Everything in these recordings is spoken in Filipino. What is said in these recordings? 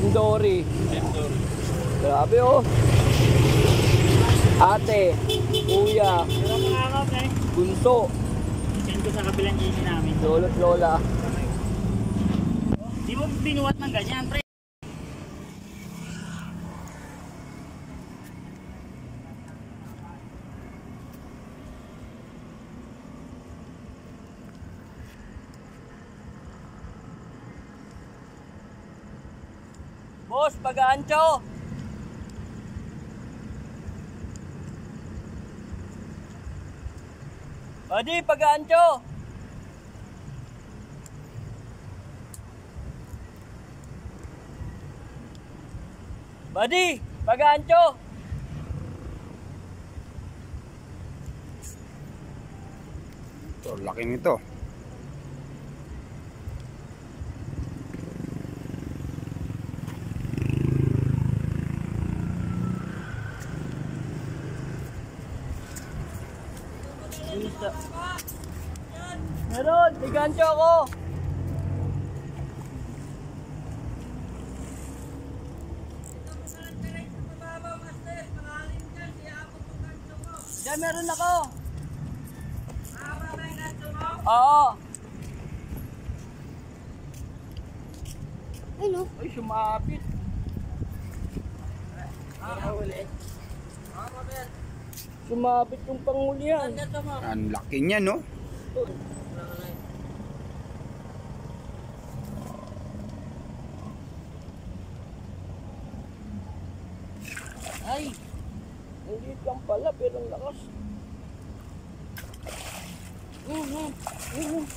Team Dory. Grabe oh. Ate, kuya, bunso. Send ko sa kabilang GC namin. Lolo't lola. Di mo binuhat ng ganyan, pre. Boss, pag-aancho. Buddy, pag-aancho. Buddy, pag-aancho. Ito, laki nito. Meron, may gancho ako. Diyan meron ako. Oo. Ano? Ay, sumapit. Sumapit yung pangulihan. Ang laki niya, no? Ay, hindi lang pala, pero ang lakas.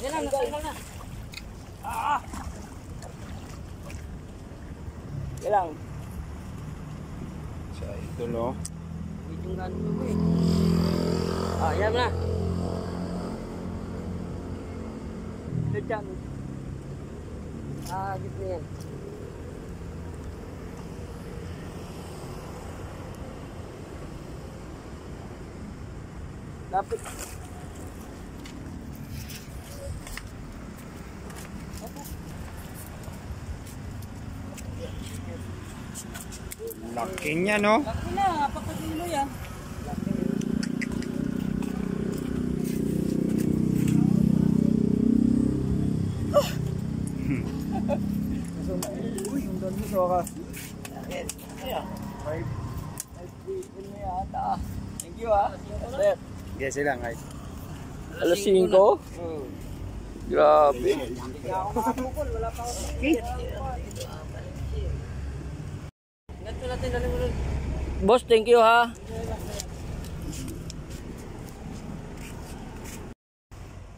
Yan lang, natanggal na. Kailang. Sa ito, no? Itong ganito ko eh. Yan na. Ito dyan. Gitna yan. Lapit. Laki niya, no? Laki na, napakasilo yan. Uy, yung doon mo ka. Five weekend na yata. Thank you ah. Sir. Yes, sila nga. Alas 5? Grabe. Boss, thank you ha.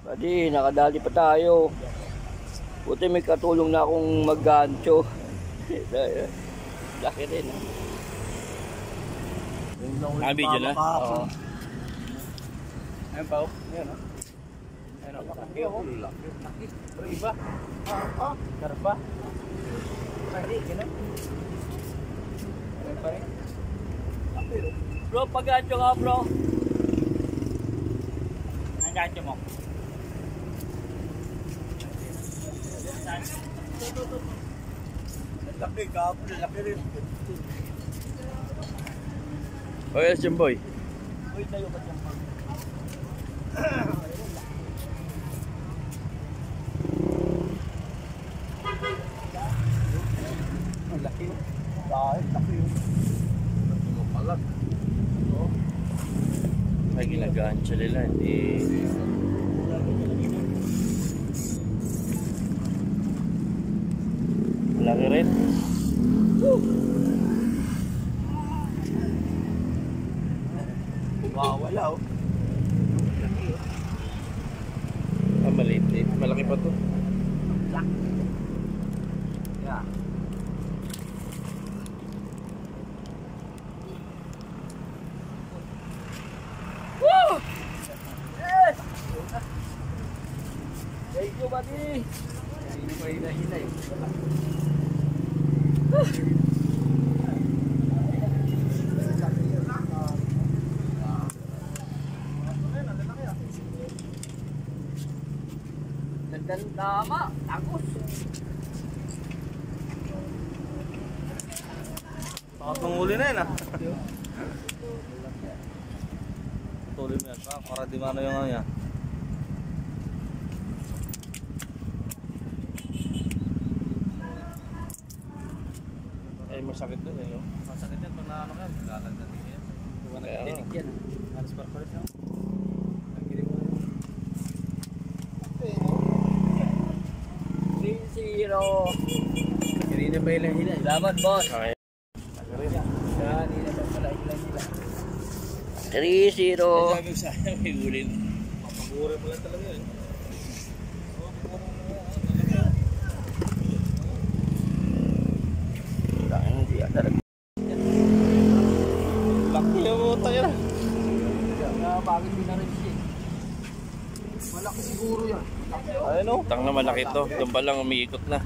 Buddy, nakadali pa tayo. Buti may katulong na akong mag-gancho. Laki rin ha. Video na? Oo. Ayun pa, ayun, no? Ayun, laki ako. Laki. Pero iba. Karpa. Ay, ganun. Ayun pa rin. Bro, pag-gancho ka bro. Ang gancho mo. Laki ka, laki rin. Oh, yes, Jumboy. Uy, tayo ka dyan. Ang laki. Dahil, laki yun. Laki mo pala. May ginagancho nila, hindi. Laki rin. Wow, wala oh. Maliit. Malaki pa to. Yeah. Woo! Yes! Thank you, buddy. Hindi pa hila-hila eh. Tama, takos. Panguli na yun ah. Tuloy mo yan para di mano yung ano yan. Ay, masakit doon eh. No? Masakit yan pag naano ka, lalagdag din yan. Huwag na tinig yan. Halos parpalit na. 3-0. Kanina pa hila-hila. Salamat, boss. Okay. Kanina pa pala hila-hila. 3-0. Sabi ko sa'yo, may ulin. Mapaguri mo lang talaga yun. Hindi ata. Laki yung muta yan ah. Bakit di na rin siya? Malaki siguro yan. Ayun o. Tang na malaki to. Doon pa lang umiikot na.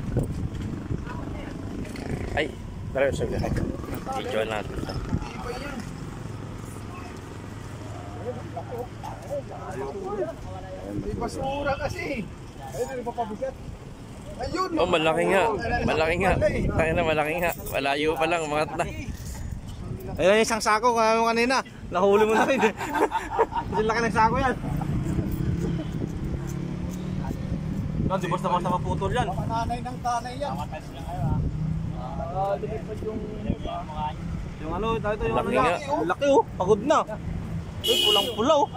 Ay, tara sa gano'n. Video natin ito. May basura kasi. Ayun, ano pa pabigat? Ayun! Oh, malaki nga. Malaki nga. Tayo na, malaki nga. Malayo pa lang, mga na. Ayun yung isang sako kanina. Nahuli mo na rin. Kasi laki ng sako yan. Di basta-basta maputol yan. Nanay ng tanay yan. Lumipad Yung ano, ito yung Laki ano niya. nga. Laki oh, pagod na. Uy, pulang-pula oh.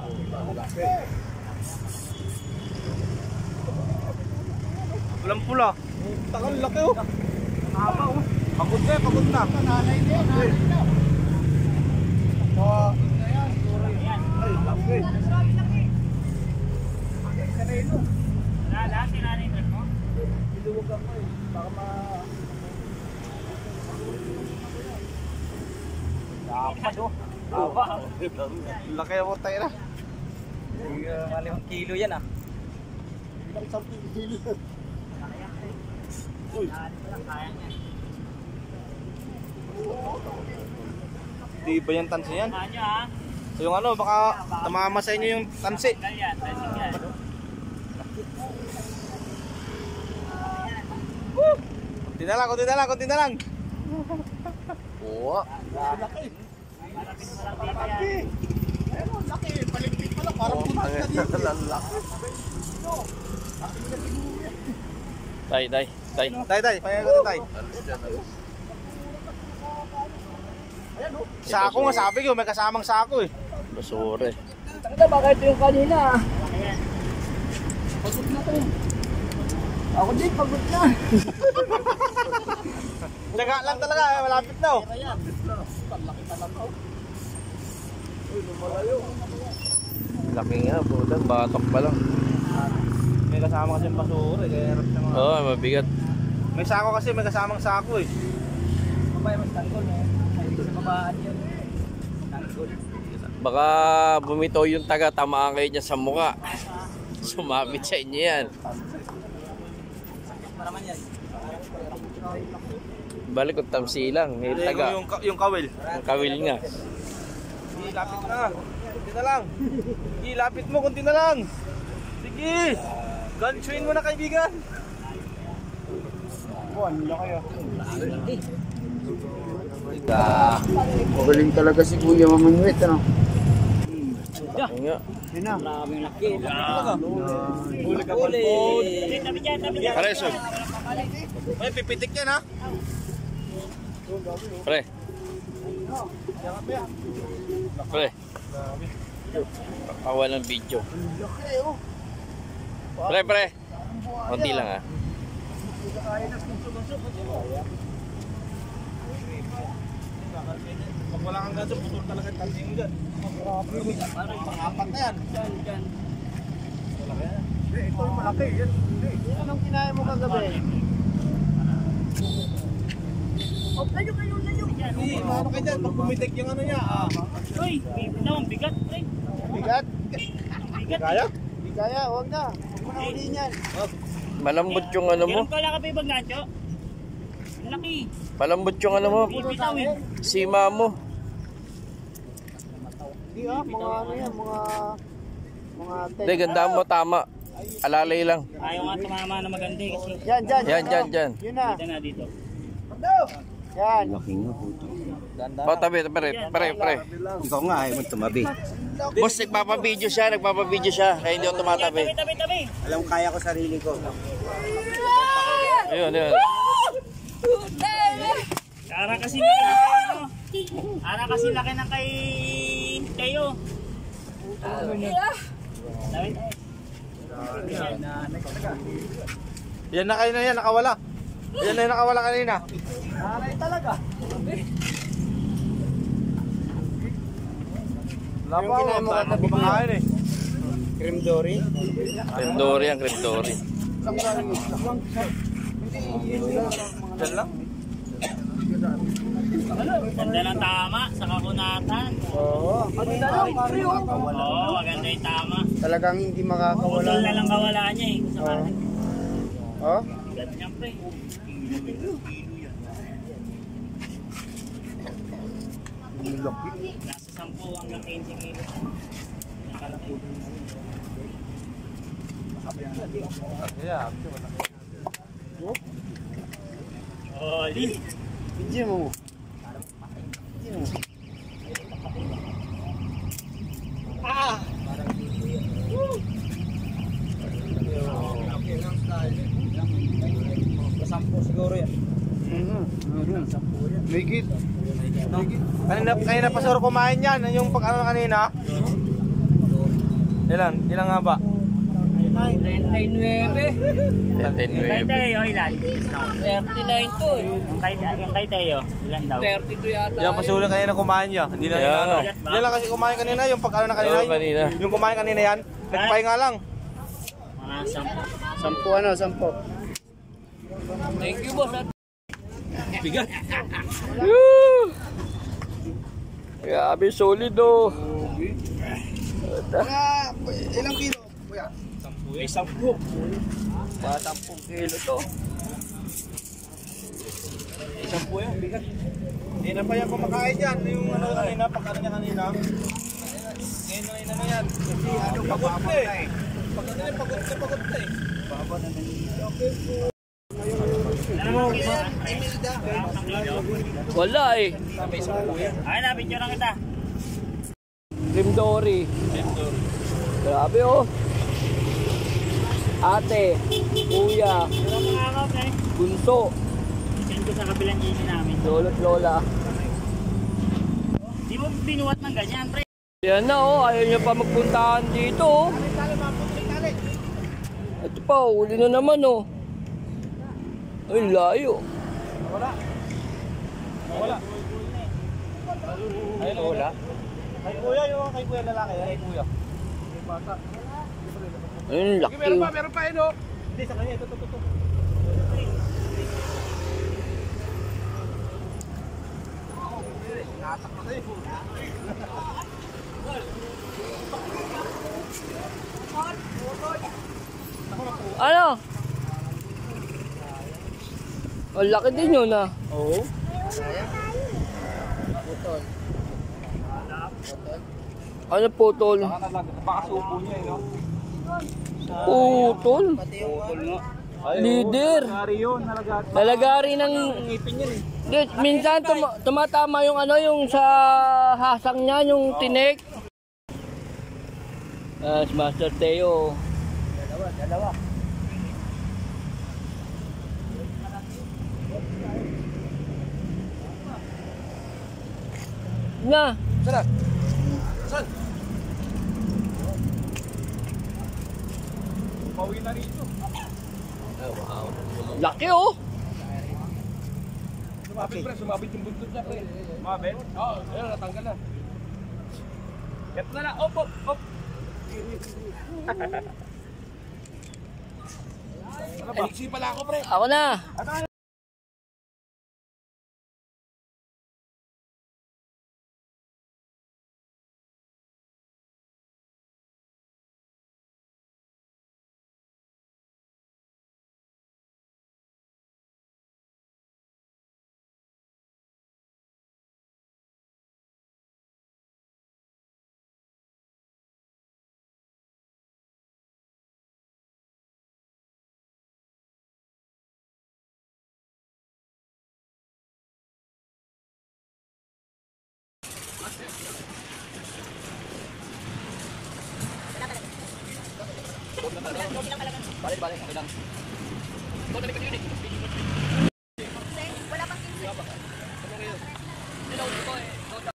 Pulang-pula. Takal, laki oh. Haba oh. Pagod na, pagod na. nanay na yan. Nanay na. Ay, laki. Kanino? Lahat sinanay mo? Iluwag ako eh. Baka dapat oh. Haba. Laki mo tayo na. 5 kilo yan ah. Di ba yung tansi yan? So yung ano, baka tamama sa inyo yung tansi. Kunti na lang, kunti na lang, kunti na lang. Oo. Laki. Pero laki, paligpit pala, parang punas na dito. Tay. Tay, pahinga ko tay. Sako nga, sabi ko, may kasamang sako eh. Basura eh. Tangina, bakit yung kanina? Pagod na to. Ako din, pagod na. Tsaga lang talaga, malapit na oh. Laki nga, puta. Batok pa lang. May kasama kasi yung basura eh, kaya harap siya mga... Oo, mabigat. May sako kasi, may kasamang sako eh. Babay mas tanggol eh. Ay, sa babaan yun. Tanggol. Baka bumitaw yung taga, tamaan kayo niya sa muka. Sumabit sa inyo yan. Pa naman yan. Balik ko tamsilang. May Hindi, taga. yung kawil. Ang kawil nga. Sige, lapit na. Kunti na lang. Sige, lapit mo, kunti na lang. Sige. Ganchuin mo na kaibigan. Buwan, nila kayo. Magaling talaga si Kuya Mamanwit, ano? Ayun nga. Yun na. Maraming laki. Huli ka palpon. Paresog. Ay, pipitik yan ha. Pre. Pre. Kawa ng video. Pre. Kunti lang ah. Pag wala kang ganso, putol talaga yung tansi mo dyan. Pang-apat na yan. Dyan. Ito yung malaki. Anong kinaya mo kagabi? Hindi, ano kayo dyan? Pag pumitik yung ano niya. Uy, bigat, pre. Bigat. Kaya? Di kaya, huwag na. Huwag mo na ulihin yan. Malambot yung ano mo. Kailan pala ka pa ibang gancho? Laki. Malambot yung ano mo. Bibitaw eh. Sima mo. Hindi mga ano yan, mga Hindi, ganda mo, tama. Alalay lang. Ayaw nga tumama na maganda eh kasi Yan. Yan. Yun na. dito na dito. Yan. Laki nga po. O, tabi, pre. Ikaw nga ayaw mo tumabi. Boss, nagpapabideo siya, kaya hindi ako tumatabi. Tabi. Alam kaya ko sarili ko. Ayun. Ara kasi laki ng kay ano. Ara kasi laki ng kay Teo. Yan na kayo na yan, nakawala. Yan na yung nakawala kanina. Alay talaga. Wala pa ako, wala na kumakain eh. Cream dory. Cream dory. Diyan lang. Ganda ng tama sa kakunatan. Oo. Ano na lang, Mario? Oo, maganda yung tama. Talagang hindi makakawala. Putol na lang kawala niya eh. Sa kanan. Oh? Ganyan pre. Nasa 10 hanggang 15 kilo. Nakalaki. Yeah. Oli. Hindi mo. Sampo siguro yan. Megit. Kanina pa sir kumain yan. Yung pag ano kanina. Ilan nga ba? 39. Kay 39. Teo, ilan? 39 to eh. Yung kay Teo, ilan daw? 32 yata. Yung pasuli kanina kumain niya. Hindi na Yeah. ano. Yan lang kasi kumain kanina. Yung pag ano na kanina. Oo, kanina. Yung kumain kanina yan. Nagpahinga lang. Mga 10. 10. Thank you, boss. Bigat. Grabe, solid oh. Ilang kilo? Kuya? May 10. Mga 10 kilo to. Hindi na pa yan kumakain yan. Yung ano kanina, pag ano niya kanina. Ngayon na ano yan. Kasi ano, pagod na eh. Pag ano yan, pagod na eh. Baba na Wala eh. Ay, napicture lang kita. Cream dory. Grabe oh. Ate, kuya, Pero mga kakap eh. bunso, Send ko sa kabilang GC namin. lolo't lola. Di mo binuhat ng ganyan, pre. Yan na oh, ayaw niya pa magpuntahan dito oh. Ito pa, uli na naman oh. Ay, layo. Ayun, wala. Kay kuya, yung kay kuya lalaki. Kay kuya. Yung bata. Ayun, laki. Meron pa yun oh. Hindi, sa kanya. Ito. Ano? Ang laki din yun ah. Oo. Ano putol? Baka supo niya eh, no? Putol? Leader. Nari yun, nalagat. Nalagari ng... Ngipin yun eh. Di, minsan tumatama yung ano, yung sa hasang niya, yung tinik. Si Master Teo. Dalawa. Na, Saan? Saan? Pauwi na rito. laki oh. Sumabit yung buntot niya pre. Sumabit? Oo, ayun, natanggal na. Get na na, op. Ano ba? Iksi pala ako pre. Ako na. Balik, okay lang. Wala pang 15. Sino ko eh?